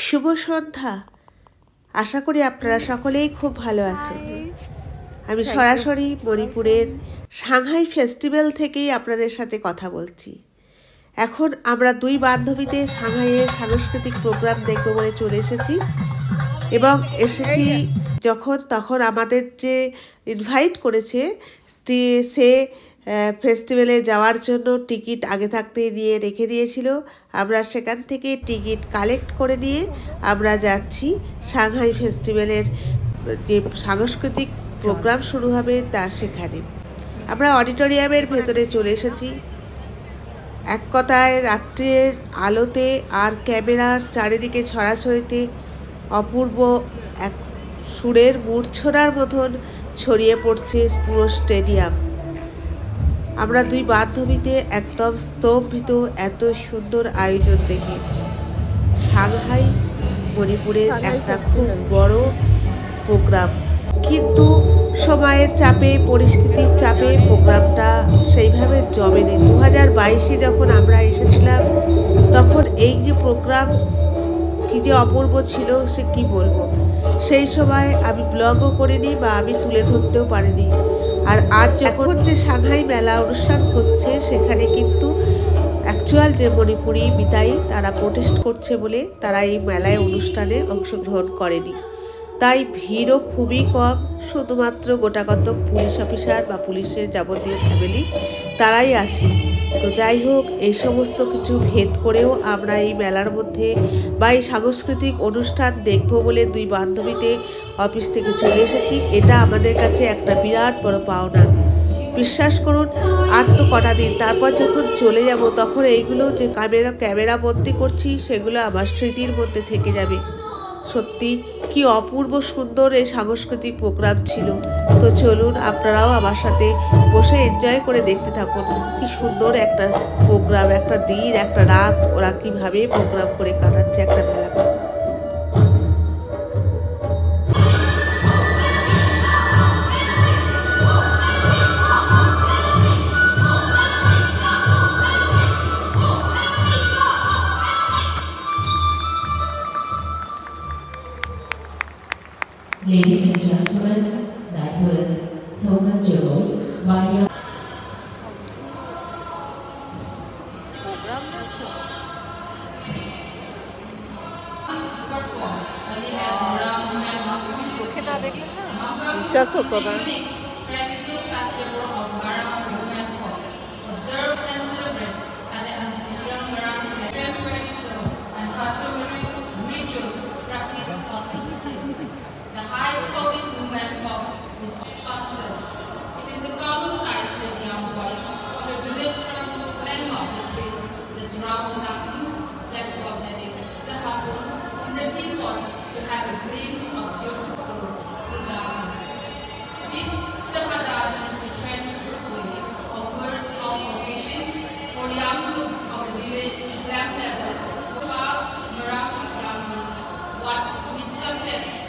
শুভ সন্ধ্যা। আশা করি আপনারা সকলেই খুব ভালো আছেন। আমি সরাসরি মণিপুরের সাংহাই ফেস্টিভ্যাল থেকেই আপনাদের সাথে কথা বলছি। এখন আমরা দুই বান্ধবীতে সাংহাইয়ের সাংস্কৃতিক প্রোগ্রাম দেখব বলে চলে এসেছি এবং এসেছি যখন তখন আমাদের যে ইনভাইট করেছে সে ফেস্টিভ্যালে যাওয়ার জন্য টিকিট আগে থাকতে নিয়ে রেখে দিয়েছিল। আমরা সেখান থেকে টিকিট কালেক্ট করে নিয়ে আমরা যাচ্ছি সাংহাই ফেস্টিভ্যালের যে সাংস্কৃতিক প্রোগ্রাম শুরু হবে তা সেখানে। আমরা অডিটোরিয়ামের ভেতরে চলে এসেছি। এক কথায় রাত্রের আলোতে আর ক্যামেরার চারিদিকে ছড়াছড়িতে অপূর্ব এক সুরের মূর্ছনার মতন ছড়িয়ে পড়ছে পুরো স্টেডিয়াম। আমরা দুই বান্ধবীতে একদম স্তম্ভিত এত সুন্দর আয়োজন দেখে। সাংহাই মণিপুরের একটা খুব বড় প্রোগ্রাম, কিন্তু সময়ের চাপে পরিস্থিতির চাপে প্রোগ্রামটা সেইভাবে জমেনি। 2022-এ যখন আমরা এসেছিলাম তখন এই যে প্রোগ্রাম কি যে অপূর্ব ছিল সে কি বলবো। সেই সময় আমি ব্লগও করিনি বা আমি তুলে ধরতেও পারিনি। আর আজ যখন যে সাংহাই মেলা অনুষ্ঠান হচ্ছে সেখানে কিন্তু অ্যাকচুয়াল যে মণিপুরি বিদায়ী তারা প্রোটেস্ট করছে বলে তারা এই মেলায় অনুষ্ঠানে অংশগ্রহণ করেনি। তাই ভিড়ও খুবই কম, শুধুমাত্র গোটাকতক পুলিশ অফিসার বা পুলিশের যাবতীয় ফ্যামিলি তারাই আছে। তো যাই হোক, এই সমস্ত কিছু ভেদ করেও আমরা এই মেলার মধ্যে বা এই সাংস্কৃতিক অনুষ্ঠান দেখব বলে দুই বান্ধবীতে অফিস থেকে চলে এসেছি। এটা আমাদের কাছে একটা বিরাট বড় পাওনা। বিশ্বাস করুন, আর তো কটা দিন, তারপর যখন চলে যাব তখন এইগুলো যে ক্যামেরা বন্দি করছি সেগুলো আমার স্মৃতির মধ্যে থেকে যাবে। সত্যি কি অপূর্ব সুন্দর এই সাংস্কৃতিক প্রোগ্রাম ছিল। তো চলুন আপনারাও আমার সাথে বসে এনজয় করে দেখতে থাকুন কি সুন্দর একটা প্রোগ্রাম, একটা দিন, একটা রাত ওরা কিভাবে প্রোগ্রাম করে কাটাচ্ছে একটা মেলা। Ladies and gentlemen, that was Thoman Jagol, Maria. বিশ্বাস হতো না। The height of this woman fox is passage. It is a common size that young boys of a village trying to climb up the trees. This round dancing platform that is to happen in the efforts to have a glimpse of beautiful girls who dances. This Chapa dance is the traditional way of first all occasions for young girls of the village to climb level for past Maram young girls. What misconceptions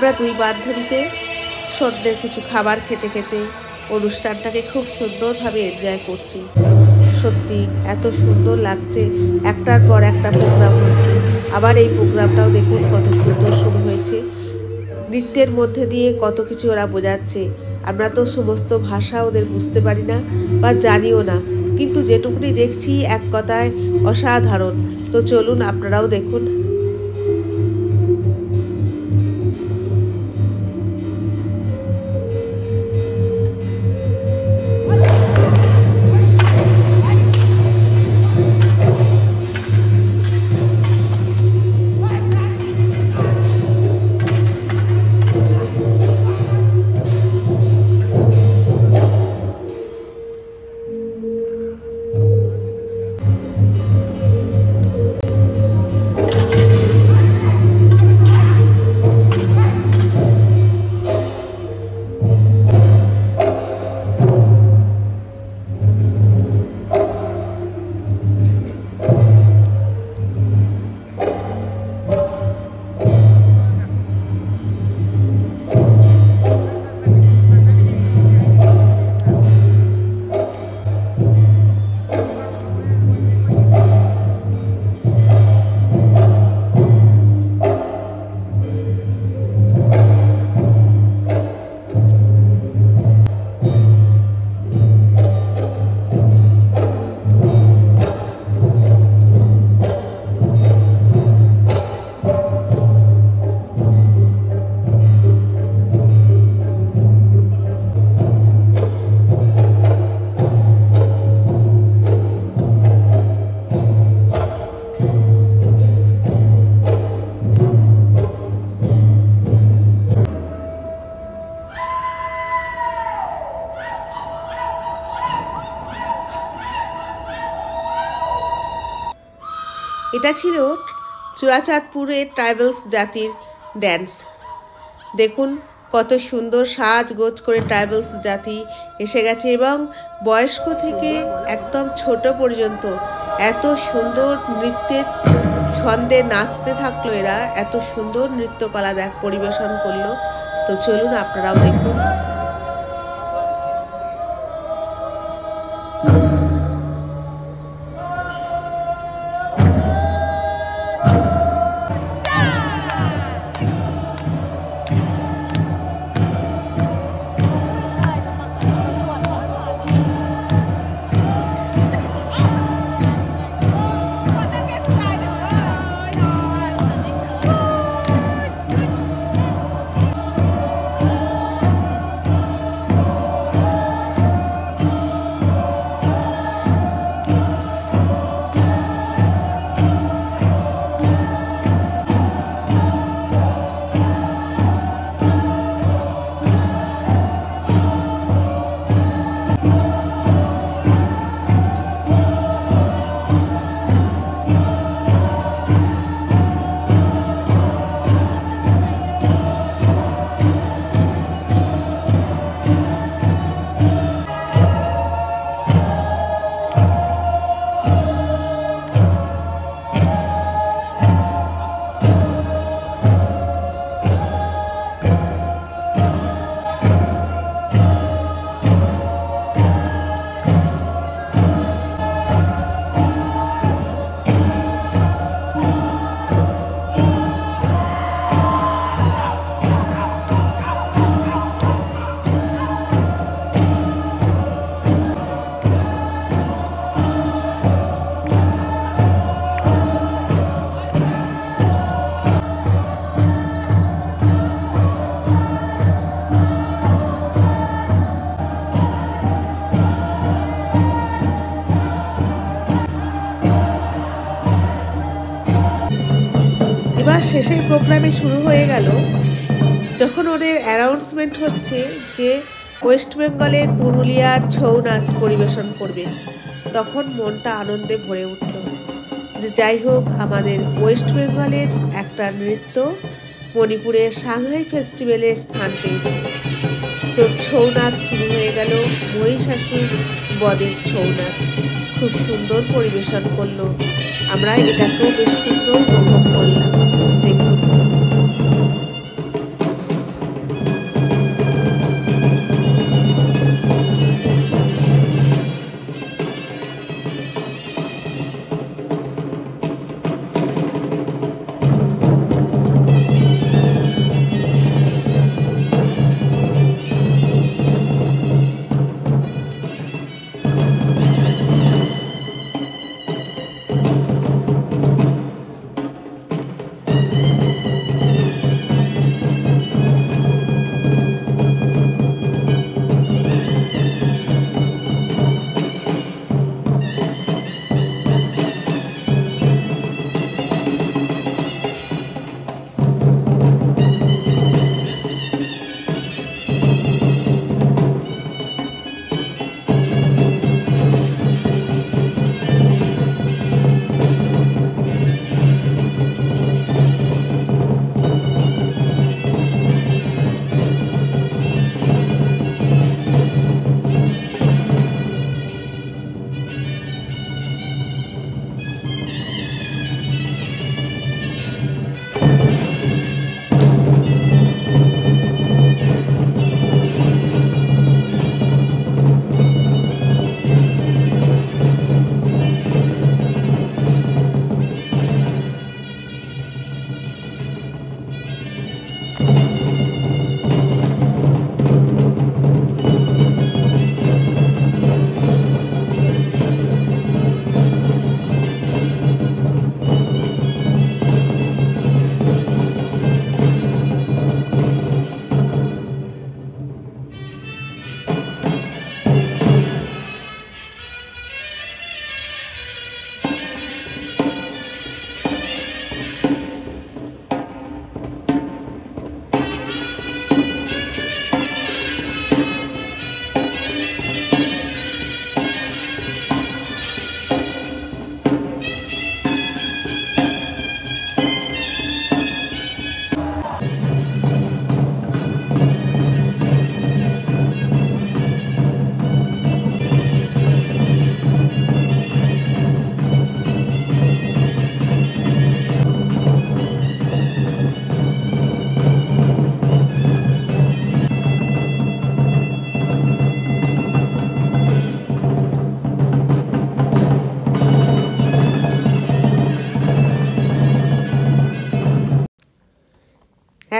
আমরা দুই বান্ধবীতে সন্ধ্যের কিছু খাবার খেতে খেতে অনুষ্ঠানটাকে খুব সুন্দরভাবে enjoy করছি। সত্যি এত সুন্দর লাগছে, একটার পর একটা প্রোগ্রাম হচ্ছে। আবার এই প্রোগ্রামটাও দেখুন কত সুন্দর শুরু হয়েছে। নৃত্যের মধ্যে দিয়ে কত কিছু ওরা বোঝাচ্ছে। আমরা তো সমস্ত ভাষা ওদের বুঝতে পারি না বা জানিও না, কিন্তু যেটুকুনি দেখছি এক কথায় অসাধারণ। তো চলুন আপনারাও দেখুন। এটা ছিল চূড়াচাঁদপুরের ট্রাইবালস জাতির ড্যান্স। দেখুন কত সুন্দর সাজগোজ করে ট্রাইবালস জাতি এসে গেছে, এবং বয়স্ক থেকে একদম ছোট পর্যন্ত এত সুন্দর নৃত্যের ছন্দে নাচতে থাকলো। এরা এত সুন্দর নৃত্যকলা পরিবেশন করলো। তো চলুন আপনারাও দেখুন। এবার শেষের প্রোগ্রামে শুরু হয়ে গেল, যখন ওদের অ্যানাউন্সমেন্ট হচ্ছে যে ওয়েস্ট বেঙ্গলের পুরুলিয়ার ছৌ নাচ পরিবেশন করবে, তখন মনটা আনন্দে ভরে উঠল যে যাই হোক আমাদের ওয়েস্ট বেঙ্গলের একটা নৃত্য মণিপুরের সাংহাই ফেস্টিভ্যালে স্থান পেয়েছে। তো ছৌ নাচ শুরু হয়ে গেল, মহিষাসুর বদের ছৌ নাচ খুব সুন্দর পরিবেশন করলো। আমরা এটাকেও বেশ সুন্দর উপভোগ করলাম। দেখুন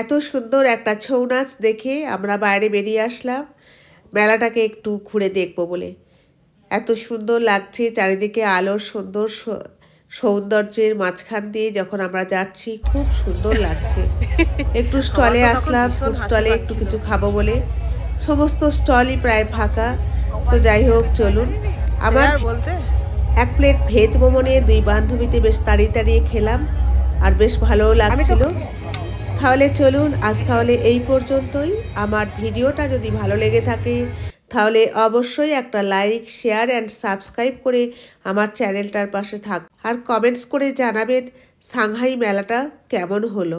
এত সুন্দর একটা ছৌ নাচ দেখে আমরা বাইরে বেরিয়ে আসলাম মেলাটাকে একটু ঘুরে দেখব বলে। এত সুন্দর লাগছে চারিদিকে আলোর সুন্দর সৌন্দর্যের মাঝখান দিয়ে যখন আমরা যাচ্ছি খুব সুন্দর লাগছে। একটু স্টলে আসলাম, ফুড স্টলে একটু কিছু খাবো বলে। সমস্ত স্টলই প্রায় ফাঁকা। তো যাই হোক চলুন, আমার এক প্লেট ভেজ মোমো নিয়ে দুই বান্ধবীতে বেশ দাঁড়িয়ে দাঁড়িয়ে খেলাম আর বেশ ভালোও লাগছিল। তাহলে চলুন আজ তাহলে এই পর্যন্তই। আমার ভিডিওটা যদি ভালো লেগে থাকে তাহলে অবশ্যই একটা লাইক, শেয়ার অ্যান্ড সাবস্ক্রাইব করে আমার চ্যানেলটার পাশে থাক আর কমেন্টস করে জানাবেন সাংহাই মেলাটা কেমন হলো।